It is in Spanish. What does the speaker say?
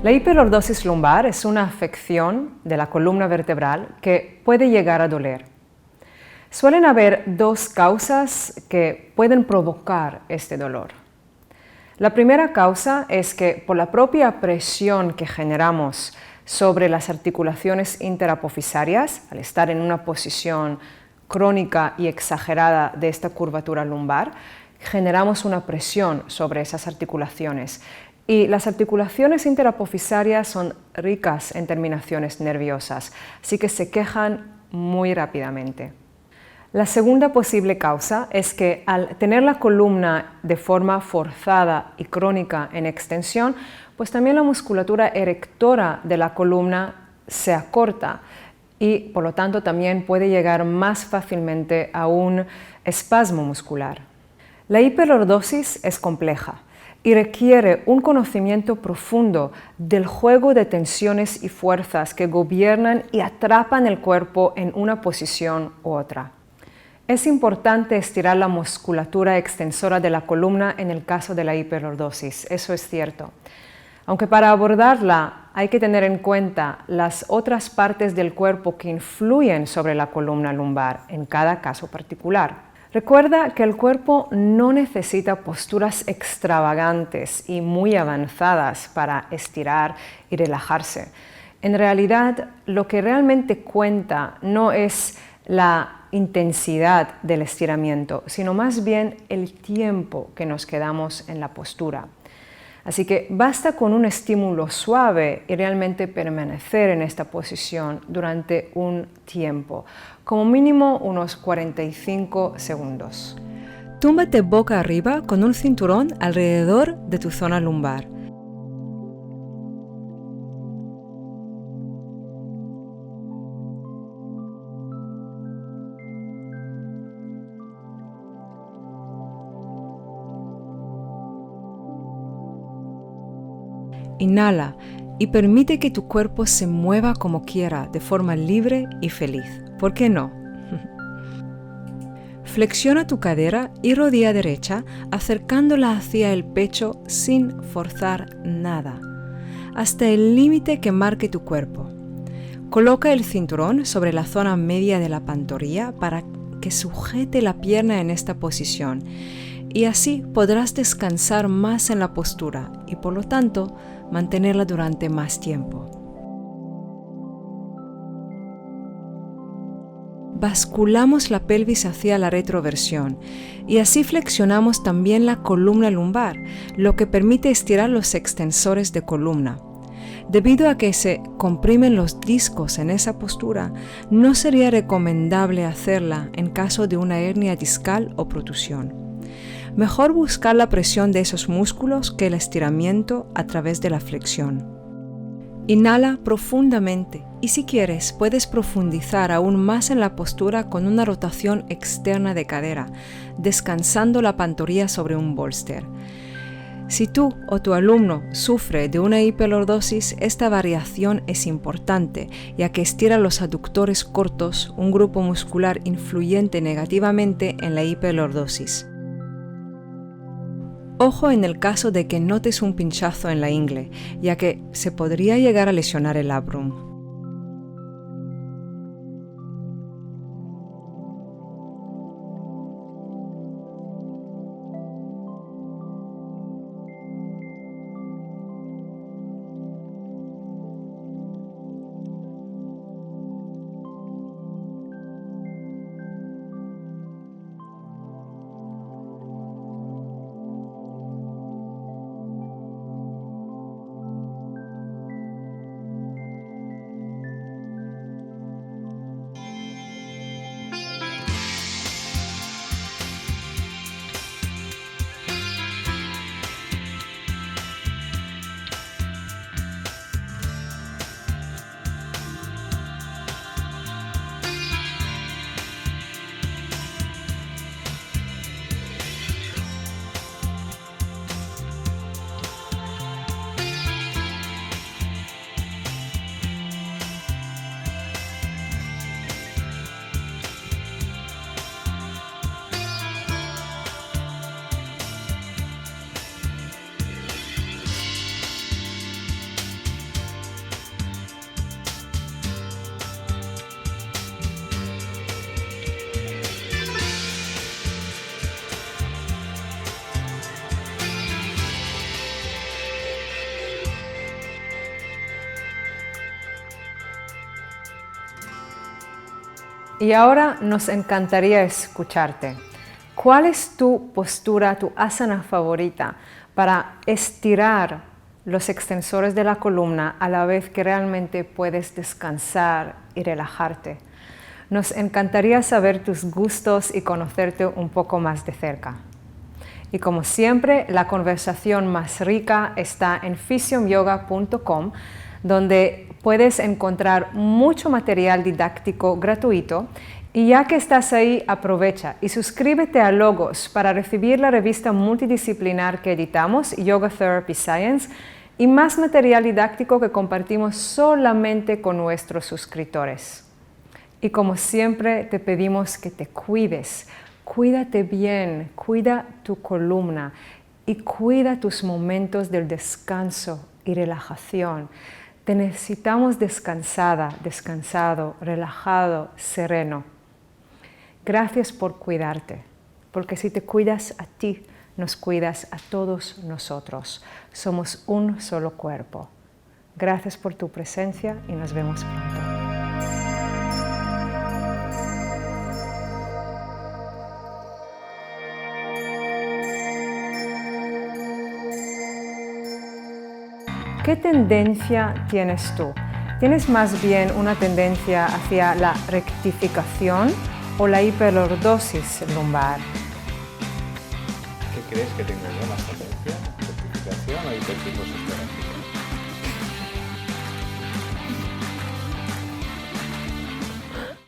La hiperlordosis lumbar es una afección de la columna vertebral que puede llegar a doler. Suelen haber dos causas que pueden provocar este dolor. La primera causa es que por la propia presión que generamos sobre las articulaciones interapofisarias, al estar en una posición crónica y exagerada de esta curvatura lumbar, generamos una presión sobre esas articulaciones. Y las articulaciones interapofisarias son ricas en terminaciones nerviosas, así que se quejan muy rápidamente. La segunda posible causa es que al tener la columna de forma forzada y crónica en extensión, pues también la musculatura erectora de la columna se acorta y por lo tanto también puede llegar más fácilmente a un espasmo muscular. La hiperlordosis es compleja y requiere un conocimiento profundo del juego de tensiones y fuerzas que gobiernan y atrapan el cuerpo en una posición u otra. Es importante estirar la musculatura extensora de la columna en el caso de la hiperlordosis, eso es cierto. Aunque para abordarla hay que tener en cuenta las otras partes del cuerpo que influyen sobre la columna lumbar en cada caso particular. Recuerda que el cuerpo no necesita posturas extravagantes y muy avanzadas para estirar y relajarse. En realidad, lo que realmente cuenta no es la intensidad del estiramiento, sino más bien el tiempo que nos quedamos en la postura. Así que basta con un estímulo suave y realmente permanecer en esta posición durante un tiempo, como mínimo unos 45 segundos. Túmbate boca arriba con un cinturón alrededor de tu zona lumbar. Inhala y permite que tu cuerpo se mueva como quiera, de forma libre y feliz. ¿Por qué no? Flexiona tu cadera y rodilla derecha, acercándola hacia el pecho sin forzar nada, hasta el límite que marque tu cuerpo. Coloca el cinturón sobre la zona media de la pantorrilla para que sujete la pierna en esta posición y así podrás descansar más en la postura y por lo tanto mantenerla durante más tiempo. Basculamos la pelvis hacia la retroversión y así flexionamos también la columna lumbar, lo que permite estirar los extensores de columna. Debido a que se comprimen los discos en esa postura, no sería recomendable hacerla en caso de una hernia discal o protusión. Mejor buscar la presión de esos músculos que el estiramiento a través de la flexión. Inhala profundamente y si quieres puedes profundizar aún más en la postura con una rotación externa de cadera, descansando la pantorrilla sobre un bolster. Si tú o tu alumno sufre de una hiperlordosis, esta variación es importante, ya que estira los aductores cortos, un grupo muscular influyente negativamente en la hiperlordosis. Ojo en el caso de que notes un pinchazo en la ingle, ya que se podría llegar a lesionar el labrum. Y ahora nos encantaría escucharte. ¿Cuál es tu postura, tu asana favorita para estirar los extensores de la columna a la vez que realmente puedes descansar y relajarte? Nos encantaría saber tus gustos y conocerte un poco más de cerca. Y como siempre, la conversación más rica está en physiumyoga.com, donde puedes encontrar mucho material didáctico gratuito. Y ya que estás ahí, aprovecha y suscríbete a Logos para recibir la revista multidisciplinar que editamos, Yoga Therapy Science, y más material didáctico que compartimos solamente con nuestros suscriptores. Y como siempre, te pedimos que te cuides. Cuídate bien, cuida tu columna y cuida tus momentos del descanso y relajación. Te necesitamos descansada, descansado, relajado, sereno. Gracias por cuidarte, porque si te cuidas a ti, nos cuidas a todos nosotros. Somos un solo cuerpo. Gracias por tu presencia y nos vemos pronto. ¿Qué tendencia tienes tú? ¿Tienes más bien una tendencia hacia la rectificación o la hiperlordosis lumbar? ¿Qué crees que tengo yo más tendencia? ¿Rectificación o hipertricosis torácica?